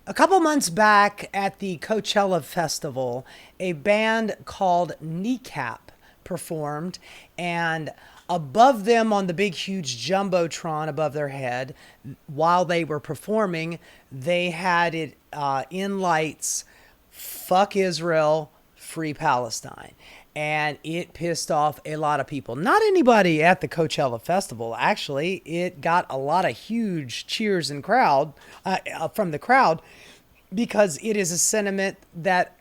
A couple months back at the Coachella Festival, a band called Kneecap performed, and above them on the big, huge jumbotron above their head, while they were performing, they had it in lights: "Fuck Israel, free Palestine." And it pissed off a lot of people. Not anybody at the Coachella Festival, actually. It got a lot of huge cheers and crowd from the crowd, because it is a sentiment that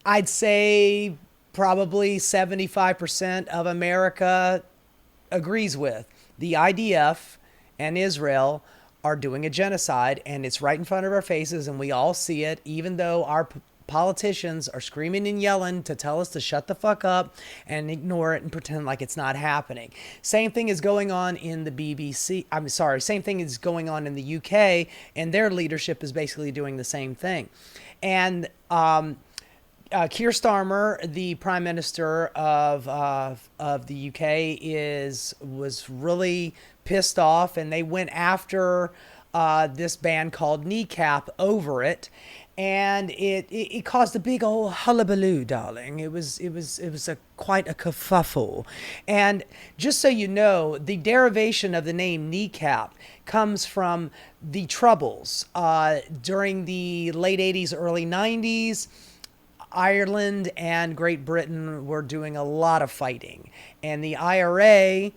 I'd say probably 75% of America agrees with. The IDF and Israel are doing a genocide, and it's right in front of our faces, and we all see it, even though our politicians are screaming and yelling to tell us to shut the fuck up and ignore it and pretend like it's not happening. Same thing is going on in the BBC. I'm sorry, same thing is going on in the UK, and their leadership is basically doing the same thing. And Keir Starmer, the Prime Minister of the UK, was really pissed off, and they went after this band called Kneecap over it, and it caused a big old hullabaloo, darling. It was a quite a kerfuffle. And just so you know, the derivation of the name Kneecap comes from the Troubles during the late '80s, early '90s. Ireland and Great Britain were doing a lot of fighting, and the IRA,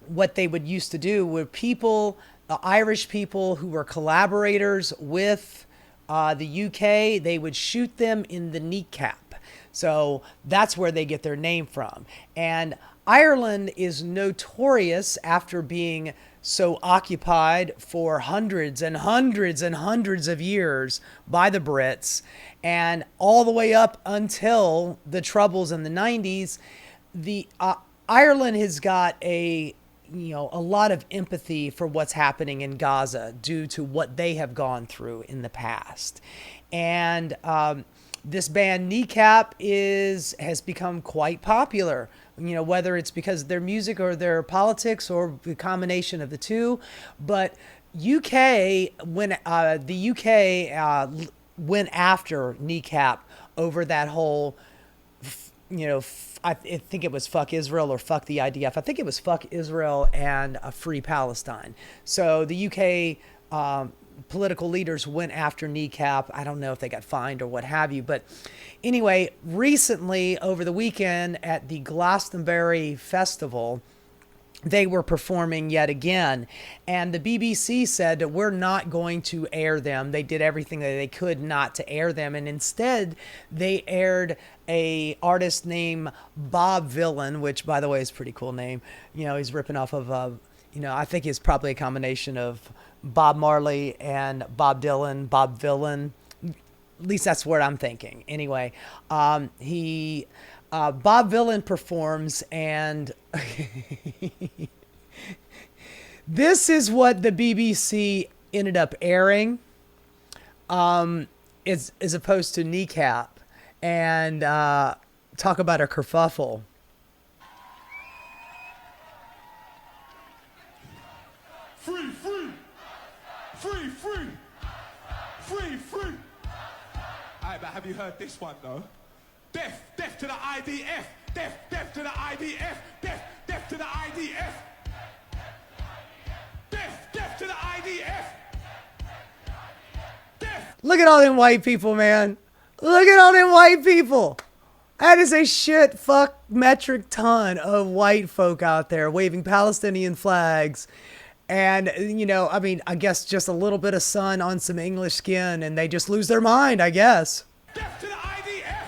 what they would used to do were people, Irish people who were collaborators with the UK, they would shoot them in the kneecap. So that's where they get their name from. And Ireland is notorious, after being so occupied for hundreds and hundreds and hundreds of years by the Brits, and all the way up until the Troubles in the 90s, the Ireland has got a lot of empathy for what's happening in Gaza due to what they have gone through in the past. And this band Kneecap has become quite popular. Whether it's because of their music or their politics or the combination of the two. But the UK went after Kneecap over that whole, I think it was "fuck Israel" or "fuck the IDF." I think it was "fuck Israel" and "free Palestine." So the UK political leaders went after Kneecap. I don't know if they got fined or what have you. But anyway, recently, over the weekend at the Glastonbury Festival, they were performing yet again. And the BBC said that we're not going to air them. They did everything that they could not to air them. And instead, they aired a artist named Bob Vylan, which, by the way, is a pretty cool name. He's ripping off of, I think it's probably a combination of Bob Marley and Bob Dylan, Bob Vylan. At least that's what I'm thinking. Anyway, Bob Vylan performs, and this is what the BBC ended up airing, as opposed to Kneecap. And talk about a kerfuffle. Free, free, free, free, free, free. Alright, but have you heard this one though? Death, death to the IDF, death, death to the IDF, death, death to the IDF, death, death to the IDF, death. Look at all them white people, man. Look at all them white people. That is a shit fuck metric ton of white folk out there waving Palestinian flags. And, I guess just a little bit of sun on some English skin, and they just lose their mind, I guess. Death to the IDF.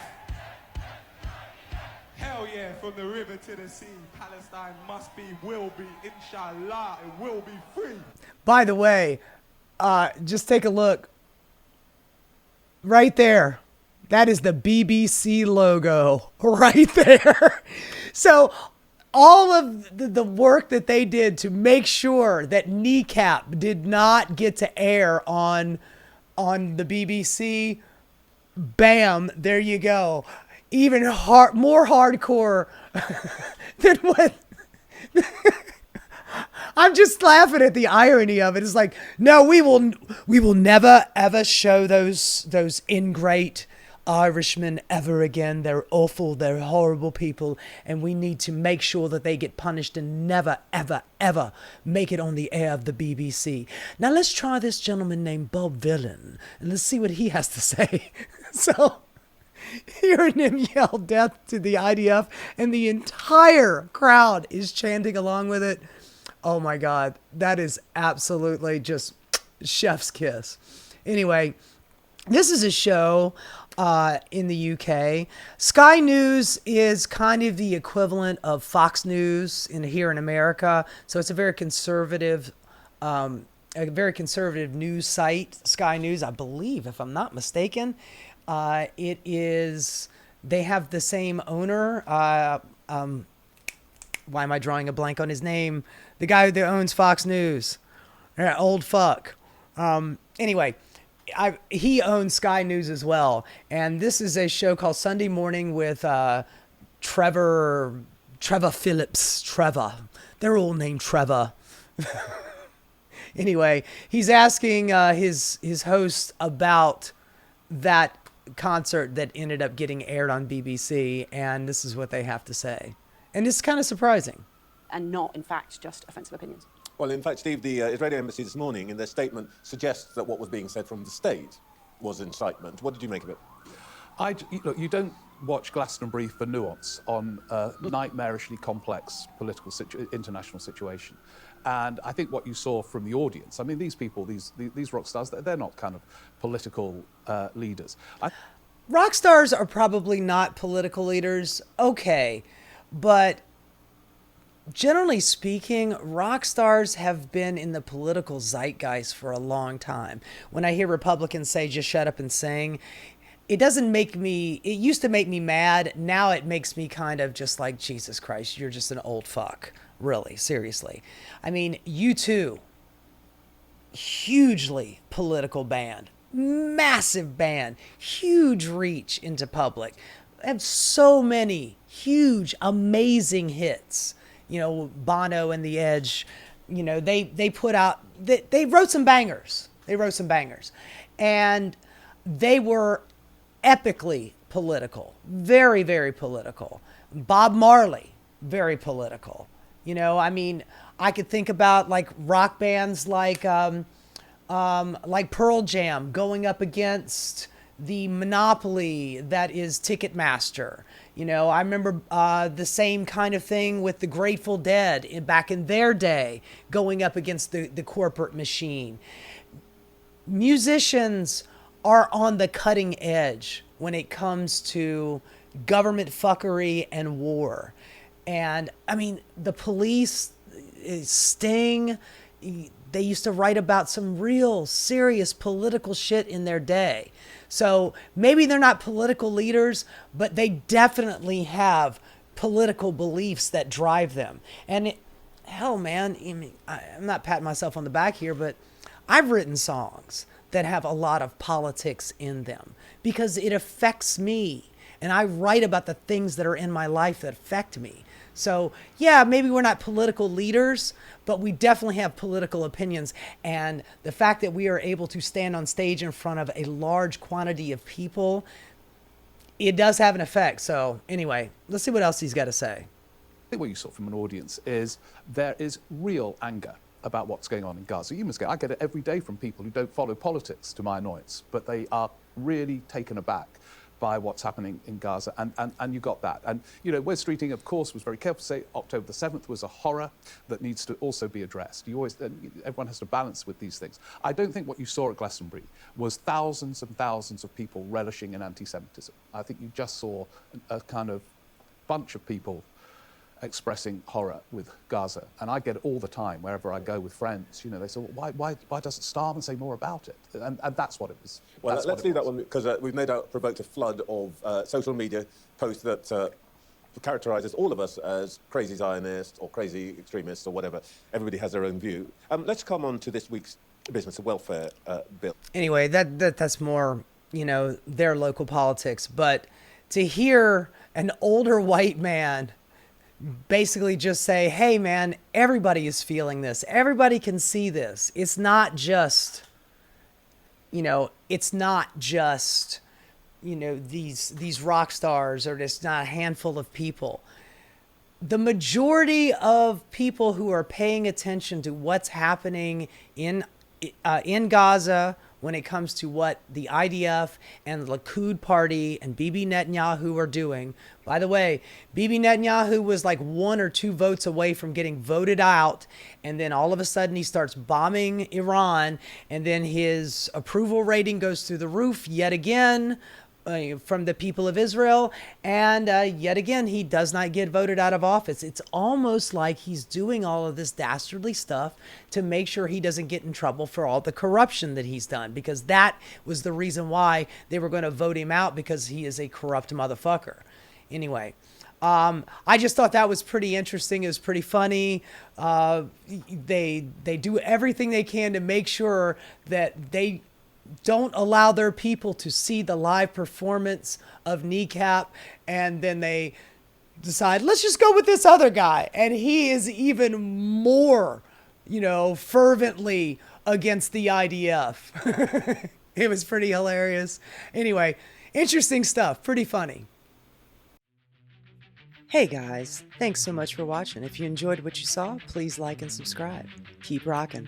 Hell yeah, from the river to the sea, Palestine must be, will be, inshallah, it will be free. By the way, just take a look. Right there. That is the BBC logo right there. So all of the work that they did to make sure that Kneecap did not get to air on the BBC, bam, there you go. Even more hardcore than what I'm just laughing at the irony of it. It's like, no, we will never ever show those ingrate Irishmen ever again. They're awful. They're horrible people, and we need to make sure that they get punished and never ever ever make it on the air of the BBC. Now let's try this gentleman named Bob Vylan, and let's see what he has to say. So, hearing him yell death to the IDF, and the entire crowd is chanting along with it. Oh my God, that is absolutely just chef's kiss. Anyway, this is a show in the UK. Sky News is kind of the equivalent of Fox News here in America. So it's a very conservative news site, Sky News, I believe, if I'm not mistaken. It is, they have the same owner. Why am I drawing a blank on his name? The guy that owns Fox News. Old fuck. Anyway, he owns Sky News as well. And this is a show called Sunday Morning with Trevor Phillips. Trevor. They're all named Trevor. Anyway, he's asking his host about that concert that ended up getting aired on BBC, and this is what they have to say. And it's kind of surprising. And not, in fact, just offensive opinions. Well, in fact, Steve, the Israeli embassy this morning, in their statement, suggests that what was being said from the state was incitement. What did you make of it? Look, you don't watch Glastonbury for nuance on a nightmarishly complex political international situation. And I think what you saw from the audience, I mean, these people, these rock stars, they're not kind of political leaders. Rock stars are probably not political leaders, okay, but generally speaking, rock stars have been in the political zeitgeist for a long time. When I hear Republicans say, just shut up and sing, it doesn't make me, it used to make me mad. Now it makes me kind of just like, Jesus Christ, you're just an old fuck. Really, seriously. I mean, U2, hugely political band, massive band, huge reach into public, have so many huge, amazing hits. You know, Bono and The Edge, you know, they put out, they wrote some bangers. And they were epically political, very, very political. Bob Marley, very political. You know, I mean, I could think about like rock bands like Pearl Jam going up against the monopoly that is Ticketmaster. You know, I remember the same kind of thing with the Grateful Dead back in their day, going up against the corporate machine. Musicians are on the cutting edge when it comes to government fuckery and war. And I mean, the Police, Sting, they used to write about some real serious political shit in their day. So maybe they're not political leaders, but they definitely have political beliefs that drive them. And hell, man, I mean, I'm not patting myself on the back here, but I've written songs that have a lot of politics in them because it affects me. And I write about the things that are in my life that affect me. So, yeah, maybe we're not political leaders, but we definitely have political opinions. And the fact that we are able to stand on stage in front of a large quantity of people, it does have an effect. So, anyway, let's see what else he's got to say. I think what you saw from an audience is there is real anger about what's going on in Gaza. I get it every day from people who don't follow politics, to my annoyance, but they are really taken aback by what's happening in Gaza, and you got that. And, you know, Wes Streeting, of course, was very careful to say October the 7th was a horror that needs to also be addressed. Everyone has to balance with these things. I don't think what you saw at Glastonbury was thousands and thousands of people relishing in anti-Semitism. I think you just saw a kind of bunch of people expressing horror with Gaza. And I get it all the time wherever I go with friends. You know, they say, well, why doesn't Starman say more about it? And that's what it was. Well, let's leave that one because we've no doubt provoked a flood of social media posts that characterises all of us as crazy Zionists or crazy extremists or whatever. Everybody has their own view. Let's come on to this week's business, the welfare bill. Anyway, that's more, you know, their local politics. But to hear an older white man basically just say, hey man, everybody is feeling this. Everybody can see this. It's not just, it's not just, these rock stars, or it's not a handful of people. The majority of people who are paying attention to what's happening in Gaza when it comes to what the IDF and the Likud party and Bibi Netanyahu are doing. By the way, Bibi Netanyahu was like 1 or 2 votes away from getting voted out, and then all of a sudden he starts bombing Iran, and then his approval rating goes through the roof yet again from the people of Israel, and yet again he does not get voted out of office. It's almost like he's doing all of this dastardly stuff to make sure he doesn't get in trouble for all the corruption that he's done, because that was the reason why they were going to vote him out, because he is a corrupt motherfucker. Anyway, I just thought that was pretty interesting. It was pretty funny. They do everything they can to make sure that they don't allow their people to see the live performance of Kneecap, and then they decide, let's just go with this other guy, and he is even more, fervently against the IDF. It was pretty hilarious. Anyway, interesting stuff, pretty funny. Hey guys, thanks so much for watching. If you enjoyed what you saw, please like and subscribe. Keep rocking.